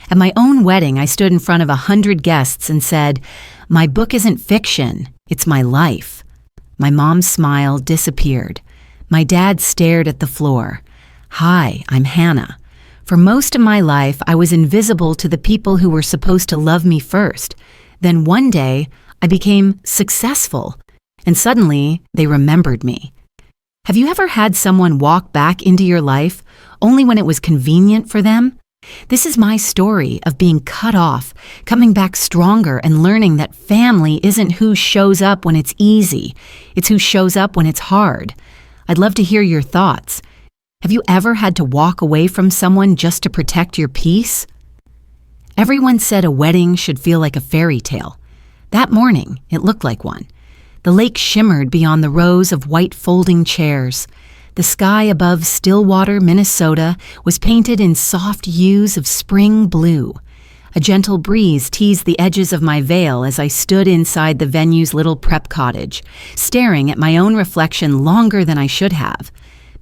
At my own wedding, I stood in front of 100 guests and said, "My book isn't fiction, it's my life." My mom's smile disappeared. My dad stared at the floor. "Hi, I'm Hannah. For most of my life, I was invisible to the people who were supposed to love me first. Then one day, I became successful, and suddenly they remembered me." Have you ever had someone walk back into your life only when it was convenient for them? This is my story of being cut off, coming back stronger, and learning that family isn't who shows up when it's easy, it's who shows up when it's hard. I'd love to hear your thoughts. Have you ever had to walk away from someone just to protect your peace? Everyone said a wedding should feel like a fairy tale. That morning, it looked like one. The lake shimmered beyond the rows of white folding chairs. The sky above Stillwater, Minnesota, was painted in soft hues of spring blue. A gentle breeze teased the edges of my veil as I stood inside the venue's little prep cottage, staring at my own reflection longer than I should have.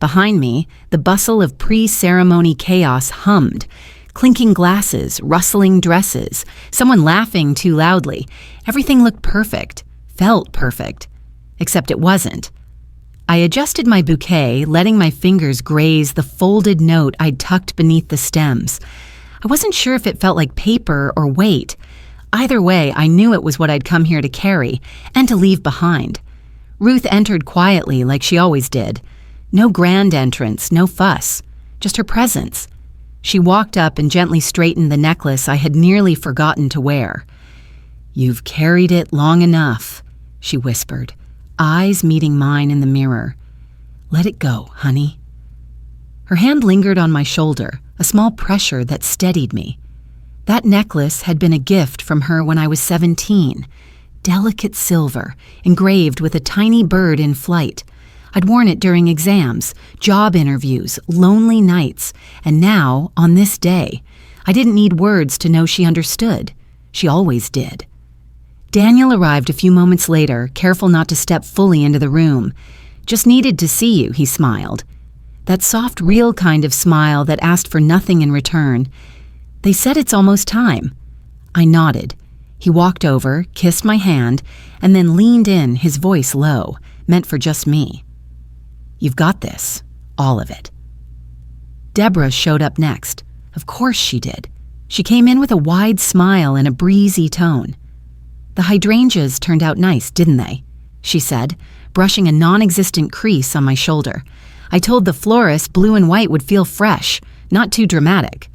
Behind me, the bustle of pre-ceremony chaos hummed. Clinking glasses, rustling dresses, someone laughing too loudly. Everything looked perfect, felt perfect, except it wasn't. I adjusted my bouquet, letting my fingers graze the folded note I'd tucked beneath the stems. I wasn't sure if it felt like paper or weight. Either way, I knew it was what I'd come here to carry and to leave behind. Ruth entered quietly like she always did. No grand entrance, no fuss, just her presence. She walked up and gently straightened the necklace I had nearly forgotten to wear. "You've carried it long enough," she whispered, eyes meeting mine in the mirror. "Let it go, honey." Her hand lingered on my shoulder, a small pressure that steadied me. That necklace had been a gift from her when I was 17. Delicate silver, engraved with a tiny bird in flight. I'd worn it during exams, job interviews, lonely nights, and now, on this day, I didn't need words to know she understood. She always did. Daniel arrived a few moments later, careful not to step fully into the room. "Just needed to see you," he smiled. That soft, real kind of smile that asked for nothing in return. "They said it's almost time." I nodded. He walked over, kissed my hand, and then leaned in, his voice low, meant for just me. "You've got this, all of it." Deborah showed up next. Of course she did. She came in with a wide smile and a breezy tone. "The hydrangeas turned out nice, didn't they?" she said, brushing a non-existent crease on my shoulder. "I told the florist blue and white would feel fresh, not too dramatic."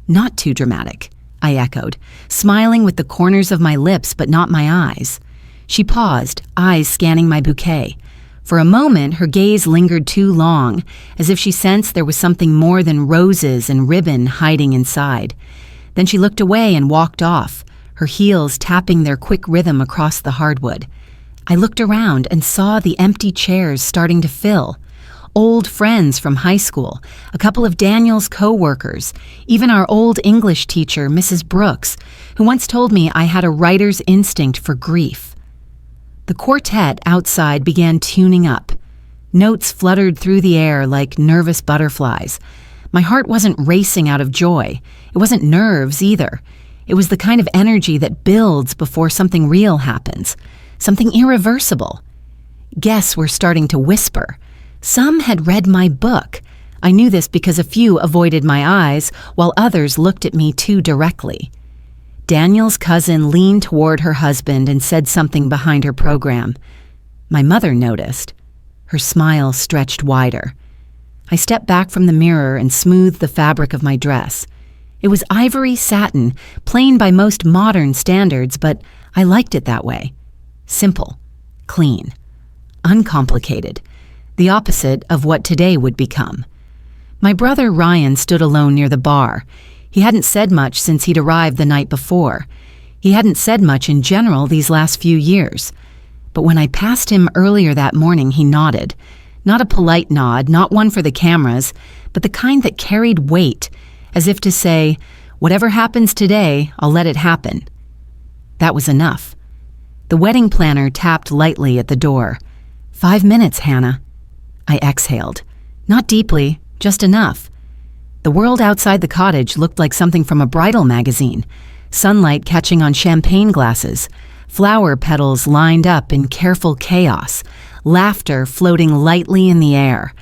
"Not too dramatic," I echoed, smiling with the corners of my lips but not my eyes. She paused, eyes scanning my bouquet. For a moment, her gaze lingered too long, as if she sensed there was something more than roses and ribbon hiding inside. Then she looked away and walked off, her heels tapping their quick rhythm across the hardwood. I looked around and saw the empty chairs starting to fill. Old friends from high school, a couple of Daniel's co-workers, even our old English teacher, Mrs. Brooks, who once told me I had a writer's instinct for grief. The quartet outside began tuning up. Notes fluttered through the air like nervous butterflies. My heart wasn't racing out of joy. It wasn't nerves either. It was the kind of energy that builds before something real happens, something irreversible. Guests were starting to whisper. Some had read my book. I knew this because a few avoided my eyes, while others looked at me too directly. Daniel's cousin leaned toward her husband and said something behind her program. My mother noticed. Her smile stretched wider. I stepped back from the mirror and smoothed the fabric of my dress. It was ivory satin, plain by most modern standards, but I liked it that way. Simple, clean, uncomplicated, the opposite of what today would become. My brother Ryan stood alone near the bar. He hadn't said much since he'd arrived the night before. He hadn't said much in general these last few years. But when I passed him earlier that morning, he nodded. Not a polite nod, not one for the cameras, but the kind that carried weight, as if to say, whatever happens today, I'll let it happen. That was enough. The wedding planner tapped lightly at the door. 5 minutes, Hannah. I exhaled. Not deeply, just enough. The world outside the cottage looked like something from a bridal magazine. Sunlight catching on champagne glasses, flower petals lined up in careful chaos, laughter floating lightly in the air.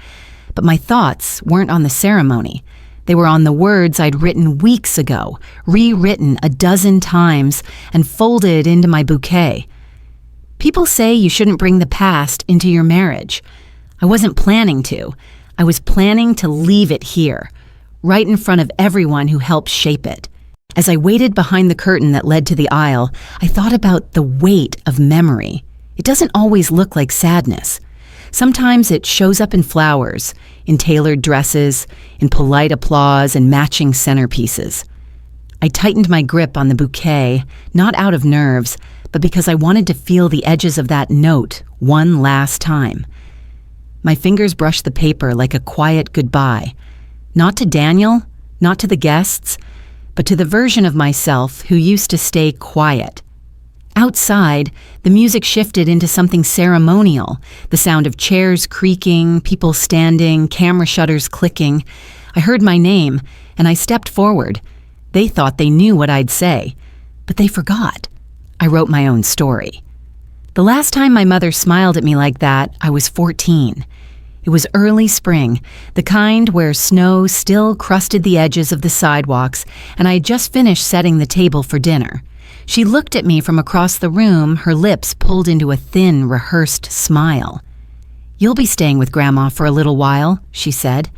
But my thoughts weren't on the ceremony. They were on the words I'd written weeks ago, rewritten a dozen times, and folded into my bouquet. People say you shouldn't bring the past into your marriage. I wasn't planning to. I was planning to leave it here, right in front of everyone who helped shape it. As I waited behind the curtain that led to the aisle, I thought about the weight of memory. It doesn't always look like sadness. Sometimes it shows up in flowers, in tailored dresses, in polite applause and matching centerpieces. I tightened my grip on the bouquet, not out of nerves, but because I wanted to feel the edges of that note one last time. My fingers brushed the paper like a quiet goodbye, not to Daniel, not to the guests, but to the version of myself who used to stay quiet. Outside, the music shifted into something ceremonial, the sound of chairs creaking, people standing, camera shutters clicking. I heard my name, and I stepped forward. They thought they knew what I'd say, but they forgot. I wrote my own story. The last time my mother smiled at me like that, I was 14. It was early spring, the kind where snow still crusted the edges of the sidewalks, and I had just finished setting the table for dinner. She looked at me from across the room, her lips pulled into a thin, rehearsed smile. "You'll be staying with Grandma for a little while," she said.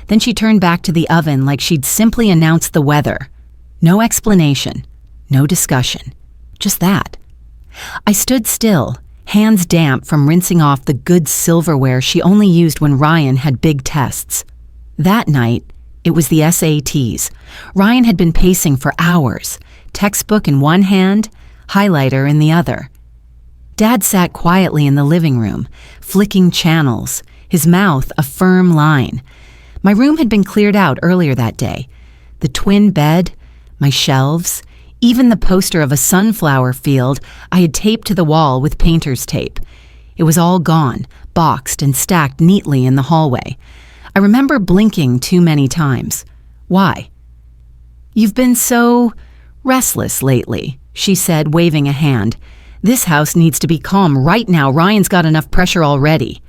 Then she turned back to the oven like she'd simply announced the weather. No explanation, no discussion, just that. I stood still, hands damp from rinsing off the good silverware she only used when Ryan had big tests. That night, it was the SATs. Ryan had been pacing for hours, textbook in one hand, highlighter in the other. Dad sat quietly in the living room, flicking channels, his mouth a firm line. My room had been cleared out earlier that day. The twin bed, my shelves, even the poster of a sunflower field I had taped to the wall with painter's tape. It was all gone, boxed and stacked neatly in the hallway. I remember blinking too many times. Why? "You've been so restless lately," she said, waving a hand. "This house needs to be calm right now. Ryan's got enough pressure already."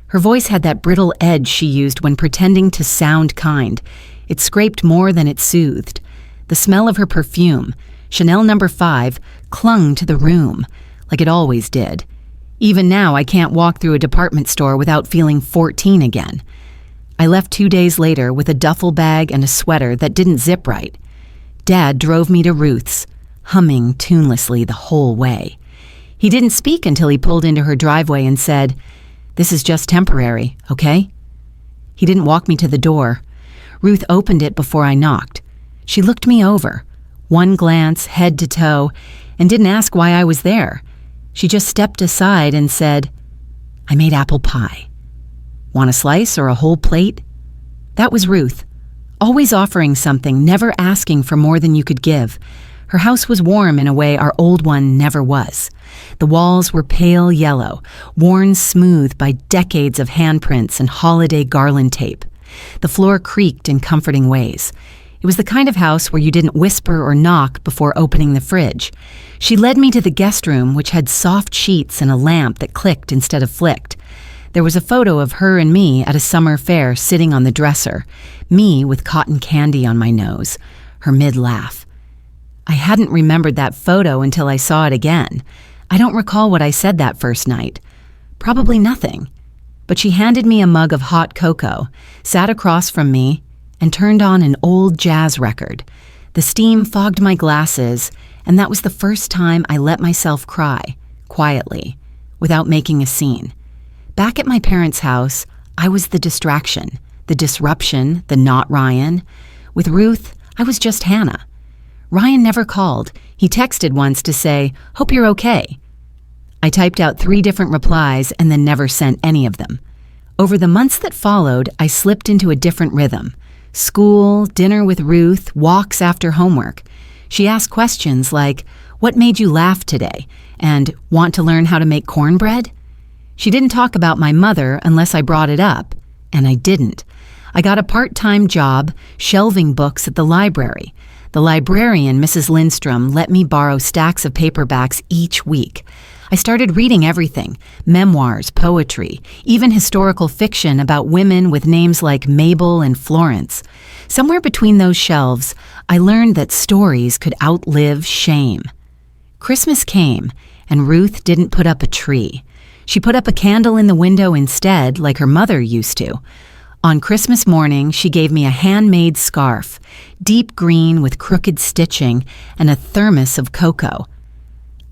Her voice had that brittle edge she used when pretending to sound kind. It scraped more than it soothed. The smell of her perfume, Chanel No. 5, clung to the room, like it always did. Even now, I can't walk through a department store without feeling 14 again. I left 2 days later with a duffel bag and a sweater that didn't zip right. Dad drove me to Ruth's, humming tunelessly the whole way. He didn't speak until he pulled into her driveway and said, "This is just temporary, okay?" He didn't walk me to the door. Ruth opened it before I knocked. She looked me over, one glance, head to toe, and didn't ask why I was there. She just stepped aside and said, "I made apple pie. Want a slice or a whole plate?" That was Ruth, always offering something, never asking for more than you could give. Her house was warm in a way our old one never was. The walls were pale yellow, worn smooth by decades of handprints and holiday garland tape. The floor creaked in comforting ways. It was the kind of house where you didn't whisper or knock before opening the fridge. She led me to the guest room, which had soft sheets and a lamp that clicked instead of flicked. There was a photo of her and me at a summer fair sitting on the dresser, me with cotton candy on my nose, her mid-laugh. I hadn't remembered that photo until I saw it again. I don't recall what I said that first night. Probably nothing. But she handed me a mug of hot cocoa, sat across from me, and turned on an old jazz record. The steam fogged my glasses, and that was the first time I let myself cry, quietly, without making a scene. Back at my parents' house, I was the distraction, the disruption, the not Ryan. With Ruth, I was just Hannah. Ryan never called. He texted once to say, "Hope you're okay." I typed out 3 different replies and then never sent any of them. Over the months that followed, I slipped into a different rhythm. School, dinner with Ruth, walks after homework. She asked questions like, "What made you laugh today?" and "Want to learn how to make cornbread?" She didn't talk about my mother unless I brought it up, and I didn't. I got a part-time job shelving books at the library. The librarian, Mrs. Lindstrom, let me borrow stacks of paperbacks each week. I started reading everything: memoirs, poetry, even historical fiction about women with names like Mabel and Florence. Somewhere between those shelves, I learned that stories could outlive shame. Christmas came, and Ruth didn't put up a tree. She put up a candle in the window instead, like her mother used to. On Christmas morning, she gave me a handmade scarf, deep green with crooked stitching, and a thermos of cocoa.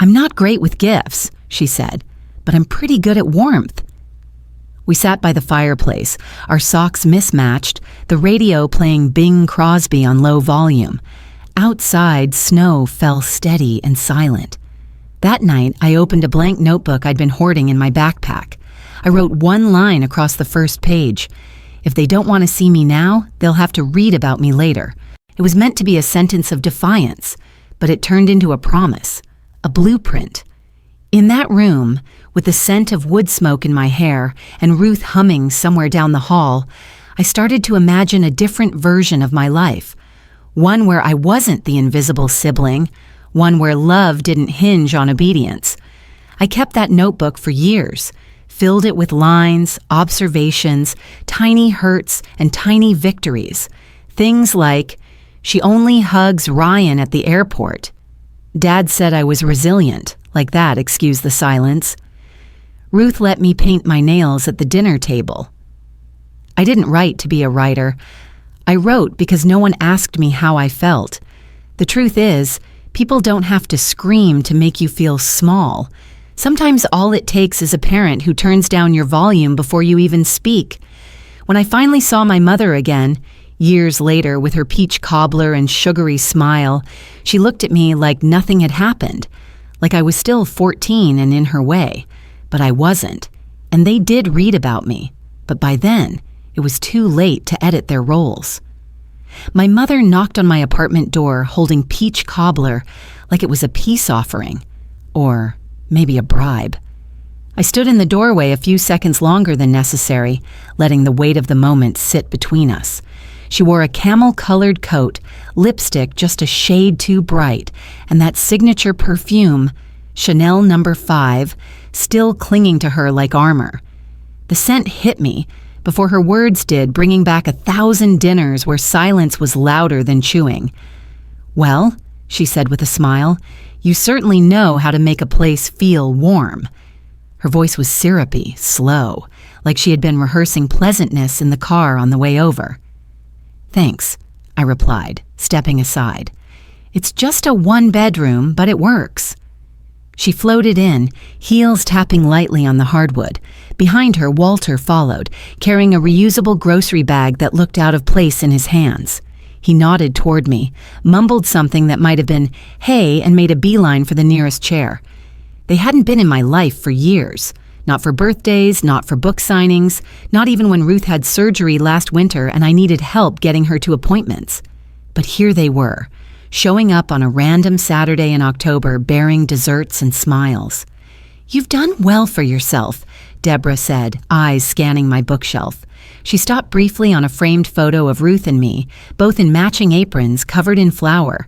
"I'm not great with gifts," she said, "but I'm pretty good at warmth." We sat by the fireplace, our socks mismatched, the radio playing Bing Crosby on low volume. Outside, snow fell steady and silent. That night, I opened a blank notebook I'd been hoarding in my backpack. I wrote one line across the first page: "If they don't want to see me now, they'll have to read about me later." It was meant to be a sentence of defiance, but it turned into a promise, a blueprint. In that room, with the scent of wood smoke in my hair and Ruth humming somewhere down the hall, I started to imagine a different version of my life. One where I wasn't the invisible sibling, one where love didn't hinge on obedience. I kept that notebook for years, filled it with lines, observations, tiny hurts, and tiny victories. Things like, "She only hugs Ryan at the airport." "Dad said I was resilient," like that, excuse the silence. "Ruth let me paint my nails at the dinner table." I didn't write to be a writer. I wrote because no one asked me how I felt. The truth is, people don't have to scream to make you feel small. Sometimes all it takes is a parent who turns down your volume before you even speak. When I finally saw my mother again, years later with her peach cobbler and sugary smile, she looked at me like nothing had happened, like I was still 14 and in her way. But I wasn't, and they did read about me. But by then, it was too late to edit their roles. My mother knocked on my apartment door holding peach cobbler like it was a peace offering, or maybe a bribe. I stood in the doorway a few seconds longer than necessary, letting the weight of the moment sit between us. She wore a camel-colored coat, lipstick just a shade too bright, and that signature perfume, Chanel No. 5, still clinging to her like armor. The scent hit me before her words did, bringing back 1,000 dinners where silence was louder than chewing. "Well," she said with a smile, "you certainly know how to make a place feel warm." Her voice was syrupy, slow, like she had been rehearsing pleasantness in the car on the way over. "Thanks," I replied, stepping aside. "It's just a one-bedroom, but it works." She floated in, heels tapping lightly on the hardwood. Behind her, Walter followed, carrying a reusable grocery bag that looked out of place in his hands. He nodded toward me, mumbled something that might have been, "Hey," and made a beeline for the nearest chair. They hadn't been in my life for years. Not for birthdays, not for book signings, not even when Ruth had surgery last winter and I needed help getting her to appointments. But here they were, showing up on a random Saturday in October bearing desserts and smiles. "You've done well for yourself," Deborah said, eyes scanning my bookshelf. She stopped briefly on a framed photo of Ruth and me, both in matching aprons covered in flour.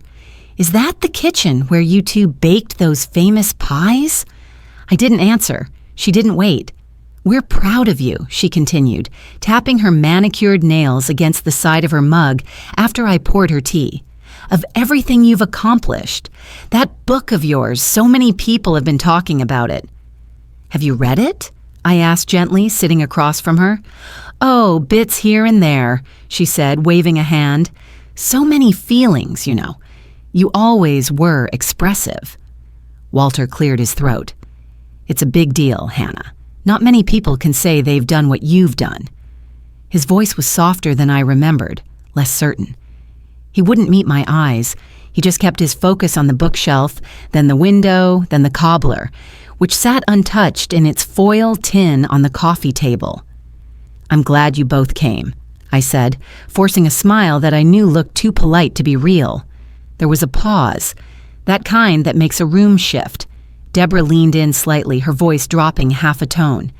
"Is that the kitchen where you two baked those famous pies?" I didn't answer. She didn't wait. "We're proud of you," she continued, tapping her manicured nails against the side of her mug after I poured her tea. "Of everything you've accomplished. That book of yours, so many people have been talking about it." "Have you read it?" I asked gently, sitting across from her. "Oh, bits here and there," she said, waving a hand. "So many feelings, you know. You always were expressive." Walter cleared his throat. "It's a big deal, Hannah. Not many people can say they've done what you've done." His voice was softer than I remembered, less certain. He wouldn't meet my eyes. He just kept his focus on the bookshelf, then the window, then the cobbler, which sat untouched in its foil tin on the coffee table. "I'm glad you both came," I said, forcing a smile that I knew looked too polite to be real. There was a pause, that kind that makes a room shift. Deborah leaned in slightly, her voice dropping half a tone.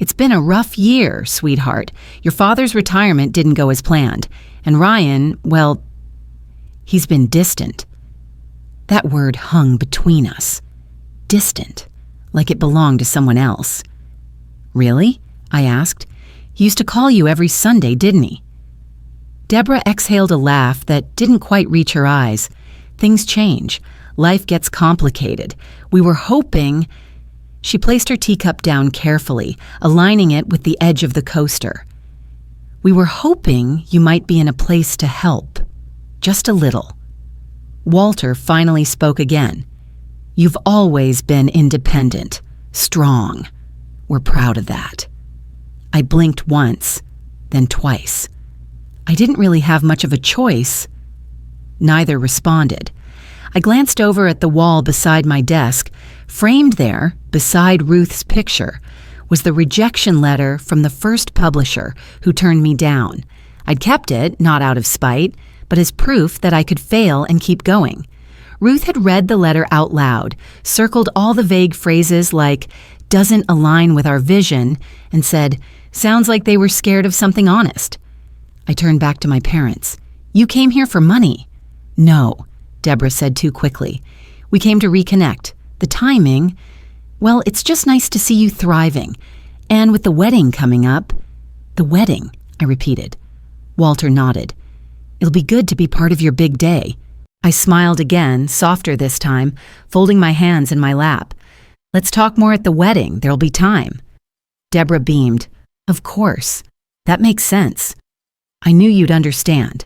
It's been a rough year, sweetheart. Your father's retirement didn't go as planned. And Ryan, well, he's been distant. That word hung between us. Distant, like it belonged to someone else. Really? I asked. He used to call you every Sunday, didn't he? Deborah exhaled a laugh that didn't quite reach her eyes. Things change. Life gets complicated. We were hoping... She placed her teacup down carefully, aligning it with the edge of the coaster. We were hoping you might be in a place to help. Just a little. Walter finally spoke again. You've always been independent, strong. We're proud of that. I blinked once, then twice. I didn't really have much of a choice. Neither responded. I glanced over at the wall beside my desk. Framed there, beside Ruth's picture, was the rejection letter from the first publisher who turned me down. I'd kept it, not out of spite, but as proof that I could fail and keep going. Ruth had read the letter out loud, circled all the vague phrases like, doesn't align with our vision, and said, sounds like they were scared of something honest. I turned back to my parents. You came here for money. No, Deborah said too quickly. We came to reconnect. The timing, well, it's just nice to see you thriving. And with the wedding coming up... The wedding, I repeated. Walter nodded. It'll be good to be part of your big day. I smiled again, softer this time, folding my hands in my lap. Let's talk more at the wedding. There'll be time. Deborah beamed. Of course. That makes sense. I knew you'd understand.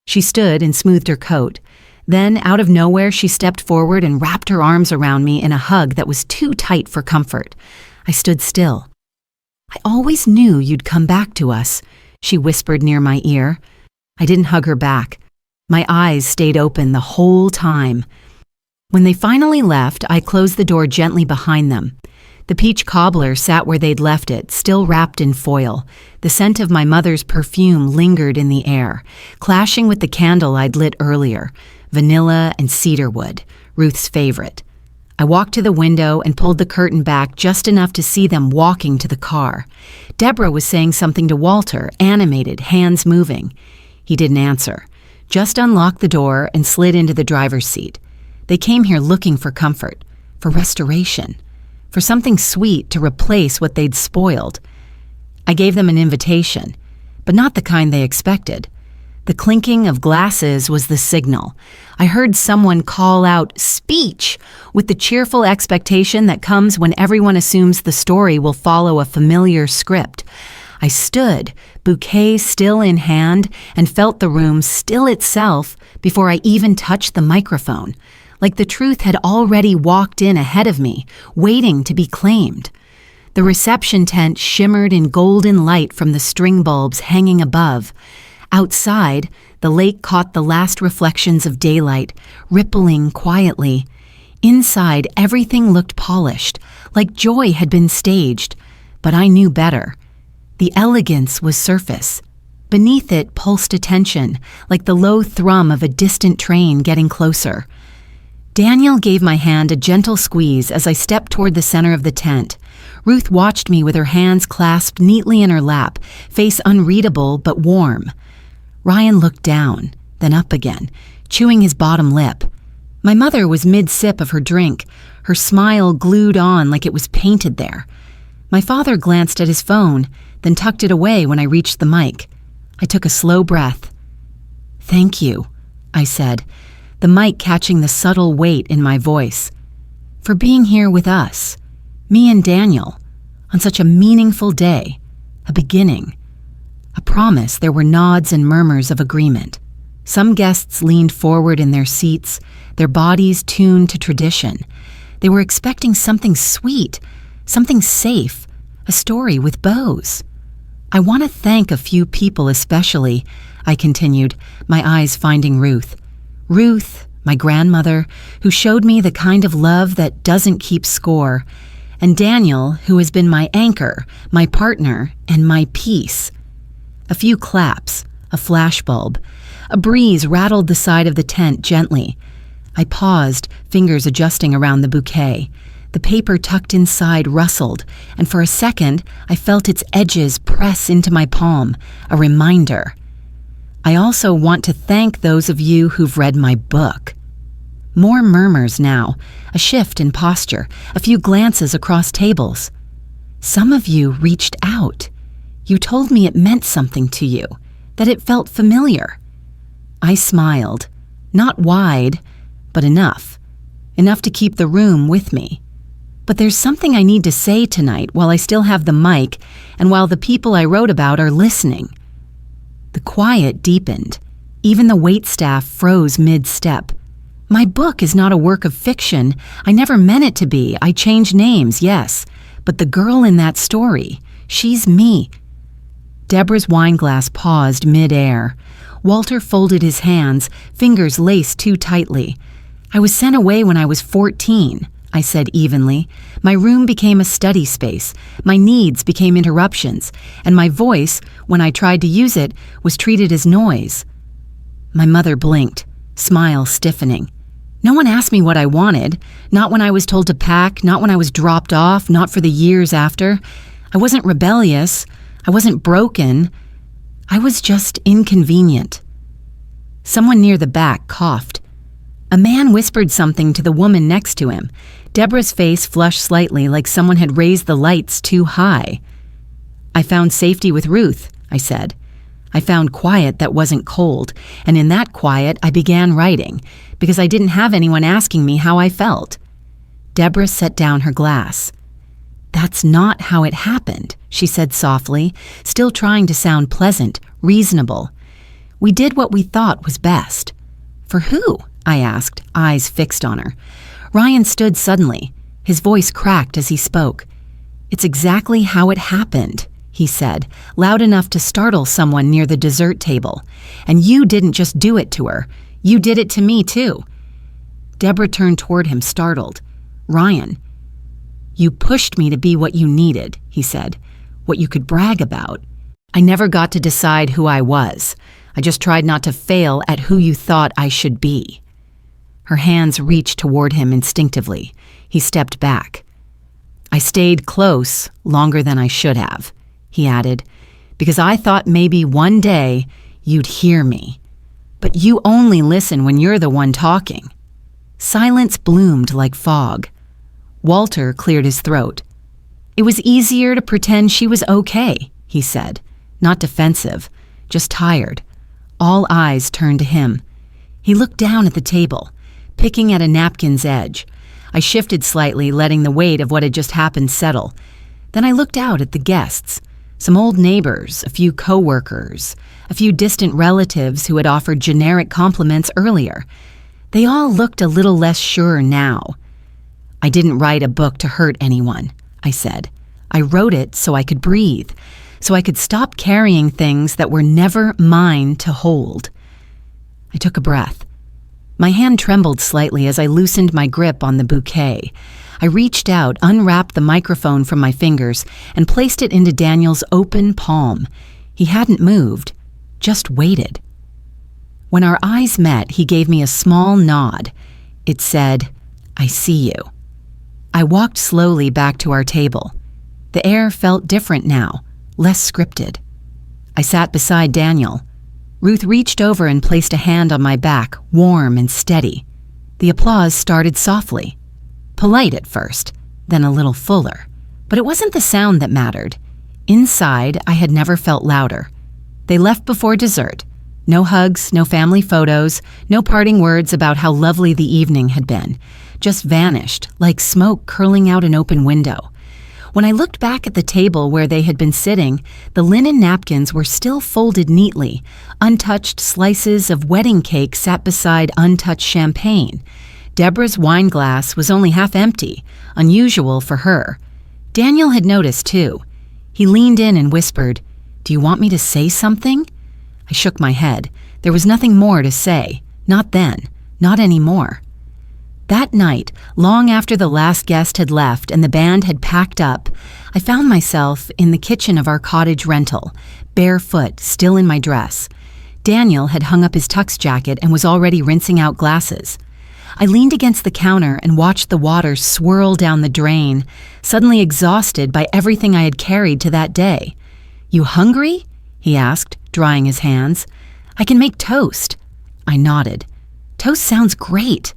She stood and smoothed her coat. Then, out of nowhere, she stepped forward and wrapped her arms around me in a hug that was too tight for comfort. I stood still. I always knew you'd come back to us, she whispered near my ear. I didn't hug her back. My eyes stayed open the whole time. When they finally left, I closed the door gently behind them. The peach cobbler sat where they'd left it, still wrapped in foil. The scent of my mother's perfume lingered in the air, clashing with the candle I'd lit earlier. Vanilla and cedarwood, Ruth's favorite. I walked to the window and pulled the curtain back just enough to see them walking to the car. Deborah was saying something to Walter, animated, hands moving. He didn't answer, just unlocked the door and slid into the driver's seat. They came here looking for comfort, for restoration, for something sweet to replace what they'd spoiled. I gave them an invitation, but not the kind they expected. The clinking of glasses was the signal. I heard someone call out, "Speech!" with the cheerful expectation that comes when everyone assumes the story will follow a familiar script. I stood, bouquet still in hand, and felt the room still itself before I even touched the microphone, like the truth had already walked in ahead of me, waiting to be claimed. The reception tent shimmered in golden light from the string bulbs hanging above. Outside, the lake caught the last reflections of daylight, rippling quietly. Inside, everything looked polished, like joy had been staged. But I knew better. The elegance was surface. Beneath it pulsed a tension, like the low thrum of a distant train getting closer. Daniel gave my hand a gentle squeeze as I stepped toward the center of the tent. Ruth watched me with her hands clasped neatly in her lap, face unreadable but warm. Ryan looked down, then up again, chewing his bottom lip. My mother was mid-sip of her drink, her smile glued on like it was painted there. My father glanced at his phone, then tucked it away when I reached the mic. I took a slow breath. "Thank you," I said, the mic catching the subtle weight in my voice. "For being here with us, me and Daniel, on such a meaningful day, a beginning." A promise. There were nods and murmurs of agreement. Some guests leaned forward in their seats, their bodies tuned to tradition. They were expecting something sweet, something safe, a story with bows. "I want to thank a few people especially," I continued, my eyes finding Ruth. Ruth, my grandmother, who showed me the kind of love that doesn't keep score, and Daniel, who has been my anchor, my partner, and my peace. A few claps, a flashbulb. A breeze rattled the side of the tent gently. I paused, fingers adjusting around the bouquet. The paper tucked inside rustled, and for a second, I felt its edges press into my palm, a reminder. I also want to thank those of you who've read my book. More murmurs now, a shift in posture, a few glances across tables. Some of you reached out. You told me it meant something to you, that it felt familiar. I smiled, not wide, but enough to keep the room with me. But there's something I need to say tonight while I still have the mic and while the people I wrote about are listening. The quiet deepened. Even the waitstaff froze mid-step. My book is not a work of fiction. I never meant it to be. I changed names, yes. But the girl in that story, she's me. Deborah's wineglass paused mid-air. Walter folded his hands, fingers laced too tightly. I was sent away when I was 14, I said evenly. My room became a study space. My needs became interruptions, and my voice, when I tried to use it, was treated as noise. My mother blinked, smile stiffening. No one asked me what I wanted, not when I was told to pack, not when I was dropped off, not for the years after. I wasn't rebellious. I wasn't broken. I was just inconvenient. Someone near the back coughed. A man whispered something to the woman next to him. Deborah's face flushed slightly like someone had raised the lights too high. I found safety with Ruth, I said. I found quiet that wasn't cold, and in that quiet I began writing, because I didn't have anyone asking me how I felt. Deborah set down her glass. That's not how it happened, she said softly, still trying to sound pleasant, reasonable. We did what we thought was best. For who? I asked, eyes fixed on her. Ryan stood suddenly. His voice cracked as he spoke. It's exactly how it happened, he said, loud enough to startle someone near the dessert table. And you didn't just do it to her. You did it to me, too. Deborah turned toward him, startled. Ryan, you pushed me to be what you needed, he said, what you could brag about. I never got to decide who I was. I just tried not to fail at who you thought I should be. Her hands reached toward him instinctively. He stepped back. I stayed close longer than I should have, he added, because I thought maybe one day you'd hear me. But you only listen when you're the one talking. Silence bloomed like fog. Walter cleared his throat. It was easier to pretend she was okay, he said, not defensive, just tired. All eyes turned to him. He looked down at the table, picking at a napkin's edge. I shifted slightly, letting the weight of what had just happened settle. Then I looked out at the guests, some old neighbors, a few co-workers, a few distant relatives who had offered generic compliments earlier. They all looked a little less sure now. I didn't write a book to hurt anyone, I said. I wrote it so I could breathe, so I could stop carrying things that were never mine to hold. I took a breath. My hand trembled slightly as I loosened my grip on the bouquet. I reached out, unwrapped the microphone from my fingers, and placed it into Daniel's open palm. He hadn't moved, just waited. When our eyes met, he gave me a small nod. It said, I see you. I walked slowly back to our table. The air felt different now, less scripted. I sat beside Daniel. Ruth reached over and placed a hand on my back, warm and steady. The applause started softly. Polite at first, then a little fuller. But it wasn't the sound that mattered. Inside, I had never felt louder. They left before dessert. No hugs, no family photos, no parting words about how lovely the evening had been. Just vanished, like smoke curling out an open window. When I looked back at the table where they had been sitting, the linen napkins were still folded neatly. Untouched slices of wedding cake sat beside untouched champagne. Deborah's wine glass was only half empty, unusual for her. Daniel had noticed, too. He leaned in and whispered, "Do you want me to say something?" I shook my head. There was nothing more to say. Not then. Not anymore. That night, long after the last guest had left and the band had packed up, I found myself in the kitchen of our cottage rental, barefoot, still in my dress. Daniel had hung up his tux jacket and was already rinsing out glasses. I leaned against the counter and watched the water swirl down the drain, suddenly exhausted by everything I had carried to that day. "You hungry?" he asked, drying his hands. "I can make toast." I nodded. "Toast sounds great."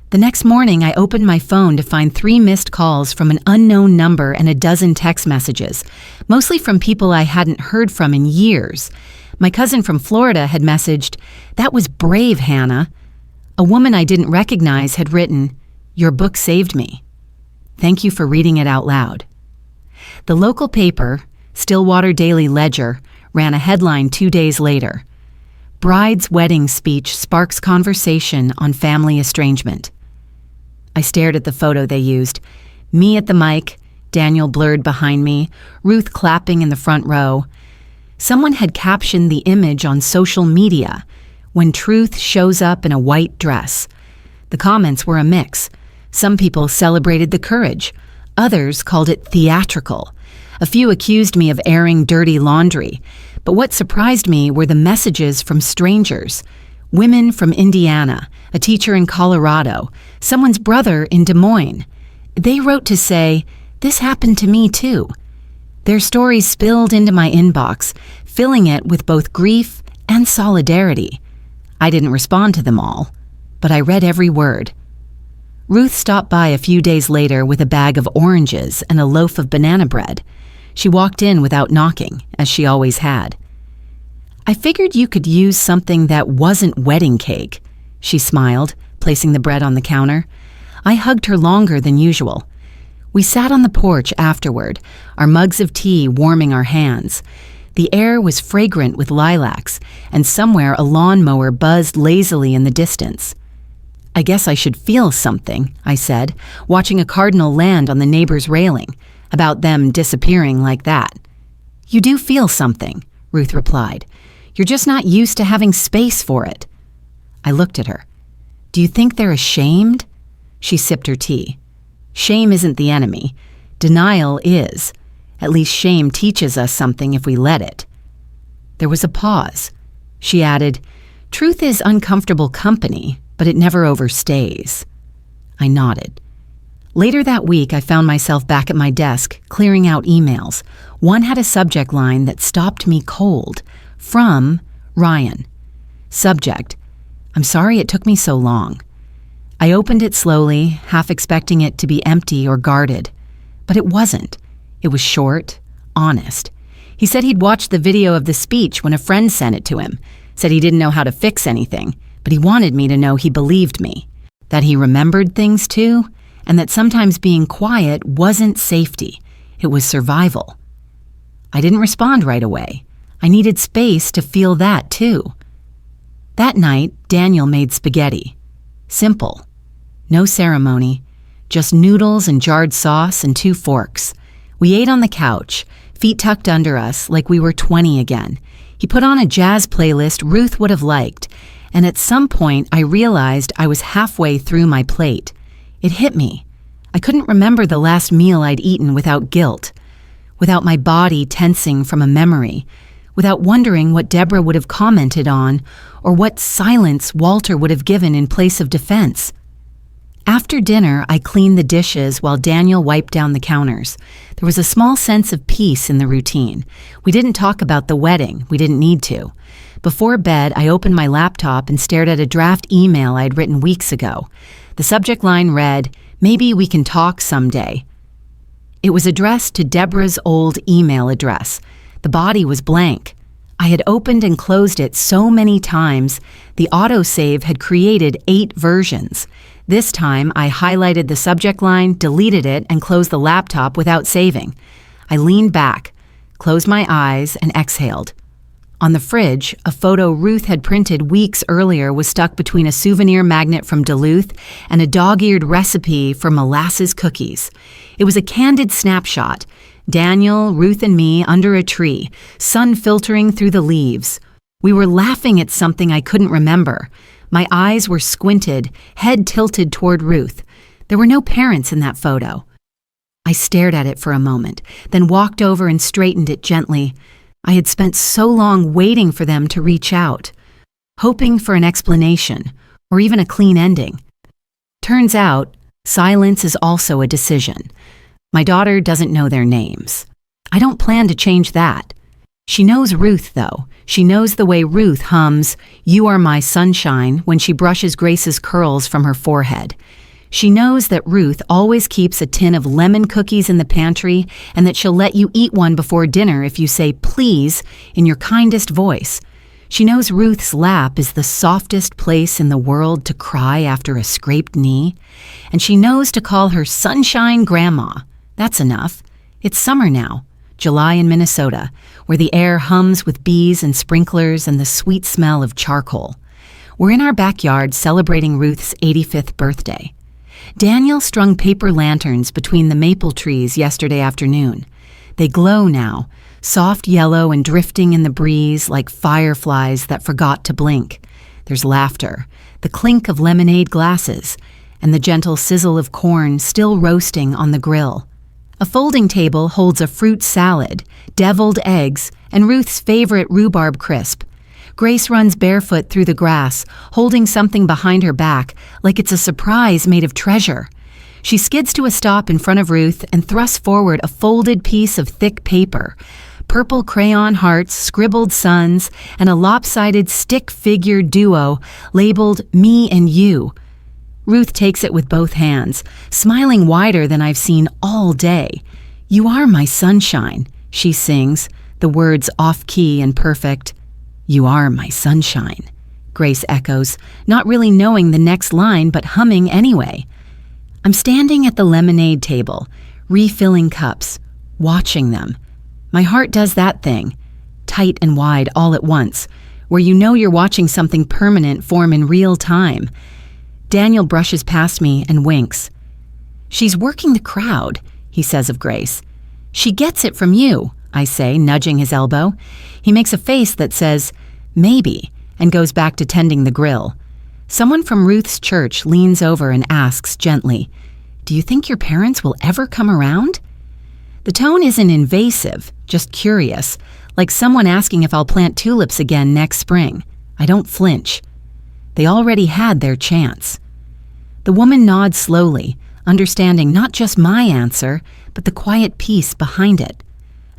The next morning, I opened my phone to find 3 missed calls from an unknown number and a dozen text messages, mostly from people I hadn't heard from in years. My cousin from Florida had messaged, "That was brave, Hannah." A woman I didn't recognize had written, "Your book saved me. Thank you for reading it out loud." The local paper, Stillwater Daily Ledger, ran a headline 2 days later. "Bride's wedding speech sparks conversation on family estrangement." I stared at the photo they used. Me at the mic, Daniel blurred behind me, Ruth clapping in the front row. Someone had captioned the image on social media, "When truth shows up in a white dress." The comments were a mix. Some people celebrated the courage. Others called it theatrical. A few accused me of airing dirty laundry. But what surprised me were the messages from strangers. Women from Indiana, a teacher in Colorado, someone's brother in Des Moines. They wrote to say, "This happened to me too." Their stories spilled into my inbox, filling it with both grief and solidarity. I didn't respond to them all, but I read every word. Ruth stopped by a few days later with a bag of oranges and a loaf of banana bread. She walked in without knocking, as she always had. "I figured you could use something that wasn't wedding cake," she smiled, placing the bread on the counter. I hugged her longer than usual. We sat on the porch afterward, our mugs of tea warming our hands. The air was fragrant with lilacs, and somewhere a lawnmower buzzed lazily in the distance. "I guess I should feel something," I said, watching a cardinal land on the neighbor's railing, about them disappearing like that. "You do feel something," Ruth replied. "You're just not used to having space for it." I looked at her. "Do you think they're ashamed?" She sipped her tea. "Shame isn't the enemy. Denial is. At least shame teaches us something if we let it." There was a pause. She added, "Truth is uncomfortable company, but it never overstays." I nodded. Later that week, I found myself back at my desk, clearing out emails. One had a subject line that stopped me cold. From Ryan. Subject: "I'm sorry it took me so long." I opened it slowly, half expecting it to be empty or guarded. But it wasn't. It was short, honest. He said he'd watched the video of the speech when a friend sent it to him, said he didn't know how to fix anything, but he wanted me to know he believed me, that he remembered things too, and that sometimes being quiet wasn't safety, it was survival. I didn't respond right away. I needed space to feel that too. That night, Daniel made spaghetti. Simple. No ceremony. Just noodles and jarred sauce and 2 forks. We ate on the couch, feet tucked under us like we were 20 again. He put on a jazz playlist Ruth would have liked, and at some point I realized I was halfway through my plate. It hit me. I couldn't remember the last meal I'd eaten without guilt, without my body tensing from a memory, without wondering what Deborah would have commented on or what silence Walter would have given in place of defense. After dinner, I cleaned the dishes while Daniel wiped down the counters. There was a small sense of peace in the routine. We didn't talk about the wedding. We didn't need to. Before bed, I opened my laptop and stared at a draft email I had written weeks ago. The subject line read, "Maybe we can talk someday." It was addressed to Deborah's old email address. The body was blank. I had opened and closed it so many times, the autosave had created 8 versions. This time, I highlighted the subject line, deleted it, and closed the laptop without saving. I leaned back, closed my eyes, and exhaled. On the fridge, a photo Ruth had printed weeks earlier was stuck between a souvenir magnet from Duluth and a dog-eared recipe for molasses cookies. It was a candid snapshot. Daniel, Ruth, and me under a tree, sun filtering through the leaves. We were laughing at something I couldn't remember. My eyes were squinted, head tilted toward Ruth. There were no parents in that photo. I stared at it for a moment, then walked over and straightened it gently. I had spent so long waiting for them to reach out, hoping for an explanation, or even a clean ending. Turns out, silence is also a decision. My daughter doesn't know their names. I don't plan to change that. She knows Ruth, though. She knows the way Ruth hums, "You Are My Sunshine," when she brushes Grace's curls from her forehead. She knows that Ruth always keeps a tin of lemon cookies in the pantry and that she'll let you eat one before dinner if you say please in your kindest voice. She knows Ruth's lap is the softest place in the world to cry after a scraped knee. And she knows to call her Sunshine Grandma. That's enough. It's summer now. July in Minnesota, where the air hums with bees and sprinklers and the sweet smell of charcoal. We're in our backyard celebrating Ruth's 85th birthday. Daniel strung paper lanterns between the maple trees yesterday afternoon. They glow now, soft yellow and drifting in the breeze like fireflies that forgot to blink. There's laughter, the clink of lemonade glasses, and the gentle sizzle of corn still roasting on the grill. A folding table holds a fruit salad, deviled eggs, and Ruth's favorite rhubarb crisp. Grace runs barefoot through the grass, holding something behind her back like it's a surprise made of treasure. She skids to a stop in front of Ruth and thrusts forward a folded piece of thick paper, purple crayon hearts, scribbled suns, and a lopsided stick-figure duo labeled Me and You. Ruth takes it with both hands, smiling wider than I've seen all day. "You are my sunshine," she sings, the words off-key and perfect. "You are my sunshine," Grace echoes, not really knowing the next line but humming anyway. I'm standing at the lemonade table, refilling cups, watching them. My heart does that thing, tight and wide all at once, where you know you're watching something permanent form in real time. Daniel brushes past me and winks. "She's working the crowd," he says of Grace. "She gets it from you," I say, nudging his elbow. He makes a face that says, "Maybe," and goes back to tending the grill. Someone from Ruth's church leans over and asks gently, "Do you think your parents will ever come around?" The tone isn't invasive, just curious, like someone asking if I'll plant tulips again next spring. I don't flinch. They already had their chance. The woman nods slowly, understanding not just my answer, but the quiet peace behind it.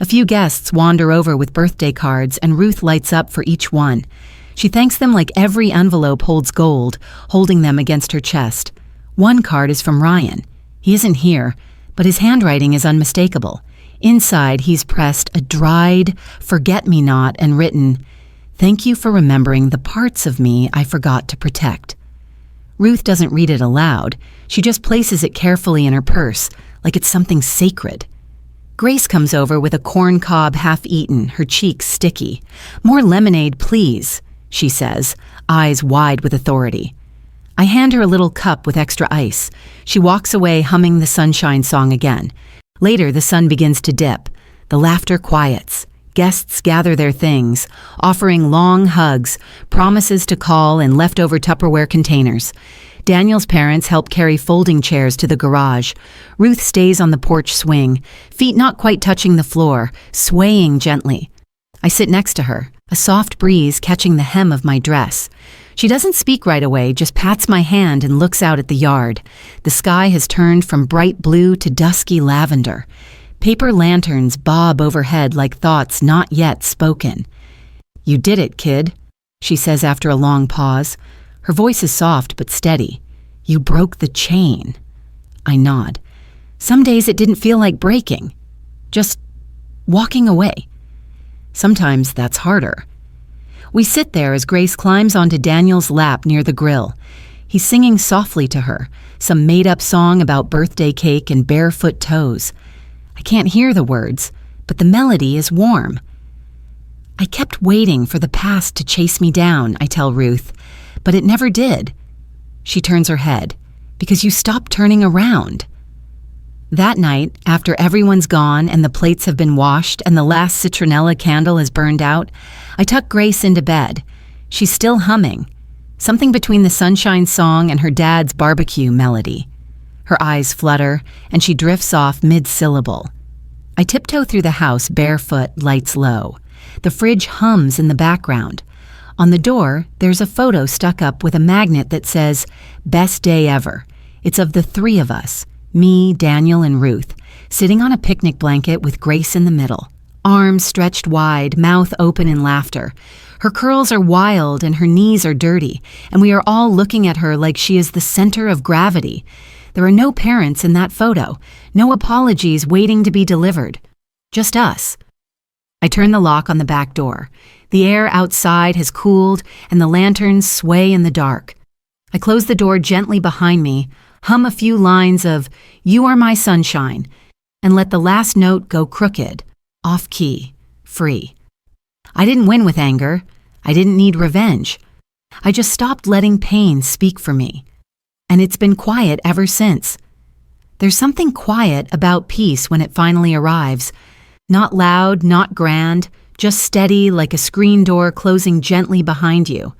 A few guests wander over with birthday cards, and Ruth lights up for each one. She thanks them like every envelope holds gold, holding them against her chest. One card is from Ryan. He isn't here, but his handwriting is unmistakable. Inside, he's pressed a dried forget-me-not and written, "Thank you for remembering the parts of me I forgot to protect." Ruth doesn't read it aloud. She just places it carefully in her purse, like it's something sacred. Grace comes over with a corn cob half-eaten, her cheeks sticky. "More lemonade, please," she says, eyes wide with authority. I hand her a little cup with extra ice. She walks away humming the Sunshine song again. Later, the sun begins to dip. The laughter quiets. Guests gather their things, offering long hugs, promises to call, and leftover Tupperware containers. Daniel's parents help carry folding chairs to the garage. Ruth stays on the porch swing, feet not quite touching the floor, swaying gently. I sit next to her, a soft breeze catching the hem of my dress. She doesn't speak right away, just pats my hand and looks out at the yard. The sky has turned from bright blue to dusky lavender. Paper lanterns bob overhead like thoughts not yet spoken. "You did it, kid," she says after a long pause. Her voice is soft but steady. "You broke the chain." I nod. Some days it didn't feel like breaking, just walking away. Sometimes that's harder. We sit there as Grace climbs onto Daniel's lap near the grill. He's singing softly to her, some made-up song about birthday cake and barefoot toes. I can't hear the words, but the melody is warm. "I kept waiting for the past to chase me down," I tell Ruth, "but it never did." She turns her head, "Because you stopped turning around." That night, after everyone's gone and the plates have been washed and the last citronella candle is burned out, I tuck Grace into bed. She's still humming, something between the Sunshine song and her dad's barbecue melody. Her eyes flutter, and she drifts off mid-syllable. I tiptoe through the house barefoot, lights low. The fridge hums in the background. On the door, there's a photo stuck up with a magnet that says, "Best day ever." It's of the three of us, me, Daniel, and Ruth, sitting on a picnic blanket with Grace in the middle, arms stretched wide, mouth open in laughter. Her curls are wild and her knees are dirty, and we are all looking at her like she is the center of gravity. There are no parents in that photo, no apologies waiting to be delivered. Just us. I turn the lock on the back door. The air outside has cooled and the lanterns sway in the dark. I close the door gently behind me, hum a few lines of "You Are My Sunshine," and let the last note go crooked, off-key, free. I didn't win with anger. I didn't need revenge. I just stopped letting pain speak for me. And it's been quiet ever since. There's something quiet about peace when it finally arrives. Not loud, not grand, just steady like a screen door closing gently behind you.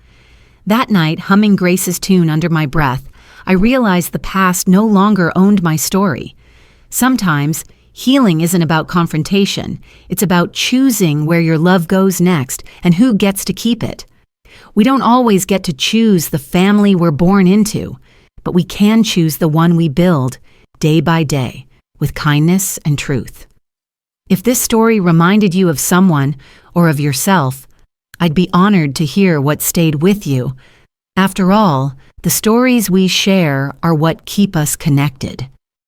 That night, humming Grace's tune under my breath, I realized the past no longer owned my story. Sometimes, healing isn't about confrontation. It's about choosing where your love goes next and who gets to keep it. We don't always get to choose the family we're born into, but we can choose the one we build day by day with kindness and truth. If this story reminded you of someone or of yourself, I'd be honored to hear what stayed with you. After all, the stories we share are what keep us connected.